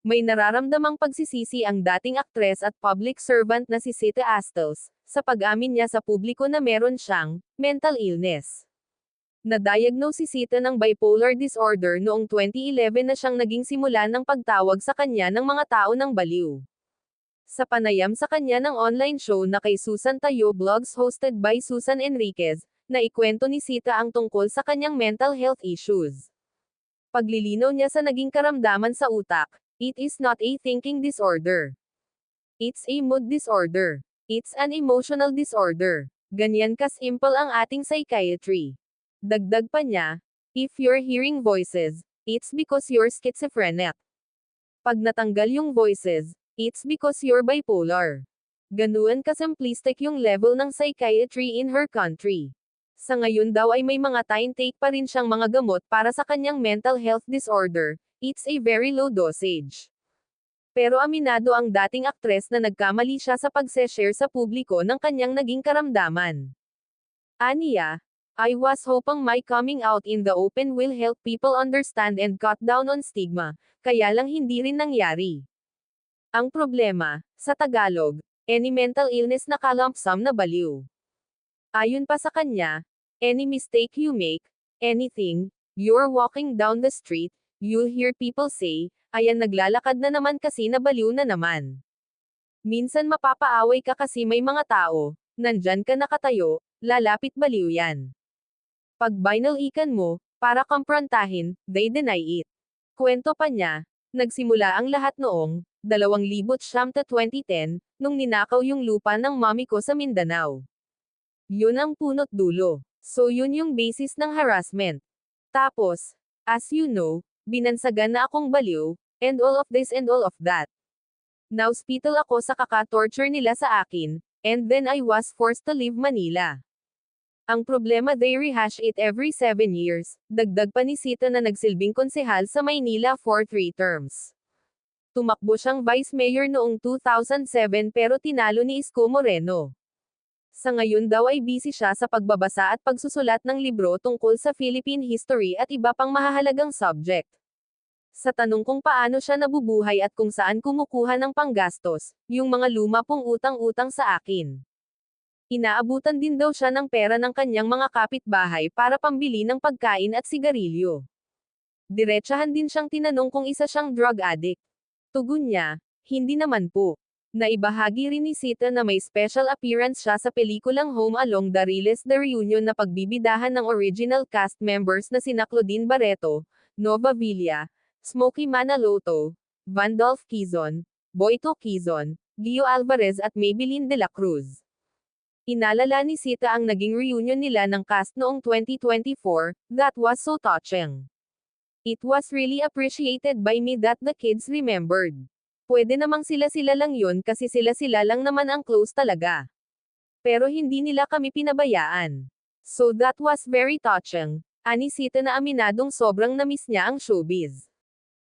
May nararamdamang pagsisisi ang dating aktres at public servant na si Sita Astles, sa pag-amin niya sa publiko na meron siyang mental illness. Na-diagnose si Sita ng bipolar disorder noong 2011 na siyang naging simula ng pagtawag sa kanya ng mga tao ng baliw. Sa panayam sa kanya ng online show na kay Susan Tayo Vlogs hosted by Susan Enriquez, naikwento ni Sita ang tungkol sa kanyang mental health issues. Paglilinaw niya sa naging karamdaman sa utak, "It is not a thinking disorder. It's a mood disorder. It's an emotional disorder. Ganyan kasimple ang ating psychiatry." Dagdag pa niya, "If you're hearing voices, it's because you're schizophrenic. Pag natanggal yung voices, it's because you're bipolar." Ganuan kasimplistic yung level ng psychiatry in her country. Sa ngayon daw ay may mga time-take pa rin siyang mga gamot para sa kanyang mental health disorder. It's a very low dosage. Pero aminado ang dating aktres na nagkamali siya sa pagse-share sa publiko ng kanyang naging karamdaman. Aniya, "I was hoping my coming out in the open will help people understand and cut down on stigma, kaya lang hindi rin nangyari. Ang problema, sa Tagalog, any mental illness na kalumpsum na baliw." Ayon pa sa kanya, "Any mistake you make, anything, you're walking down the street, you'll hear people say, 'Ayan naglalakad na naman kasi nabaliw na naman.' Minsan mapapaaway ka kasi may mga tao, nandyan ka nakatayo, lalapit baliw yan. Pag binalikan mo, para kamprontahin, they deny it." Kwento pa niya, nagsimula ang lahat noong 2009-2010, nung ninakaw yung lupa ng mami ko sa Mindanao. Yun ang punot dulo. So yun yung basis ng harassment. Tapos, as you know, binansagan na akong baliw, and all of this and all of that. Na-hospital ako sa kaka-torture nila sa akin, and then I was forced to leave Manila. Ang problema they rehash it every 7 years, dagdag pa ni Sita na nagsilbing konsehal sa Maynila for 3 terms. Tumakbo siyang vice mayor noong 2007 pero tinalo ni Isko Moreno. Sa ngayon daw ay busy siya sa pagbabasa at pagsusulat ng libro tungkol sa Philippine history at iba pang mahahalagang subject. Sa tanong kung paano siya nabubuhay at kung saan kumukuha ng panggastos, yung mga luma pong utang-utang sa akin. Inaabutan din daw siya ng pera ng kanyang mga kapitbahay para pambili ng pagkain at sigarilyo. Diretsahan din siyang tinanong kung isa siyang drug addict. Tugon niya, "Hindi naman po." Naibahagi rin ni Sita na may special appearance siya sa pelikulang Home Along the Riles The Reunion na pagbibidahan ng original cast members na sina Claudine Barreto, Nova Villa, Smokey Manaloto, Vandolph Quizon, Boyto Quizon, Leo Alvarez at Maybelline de la Cruz. Inalala ni Sita ang naging reunion nila ng cast noong 2024, "That was so touching. It was really appreciated by me that the kids remembered. Pwede namang sila-sila lang yun kasi sila-sila lang naman ang close talaga. Pero hindi nila kami pinabayaan. So that was very touching." Ani Sita na aminadong sobrang namiss niya ang showbiz.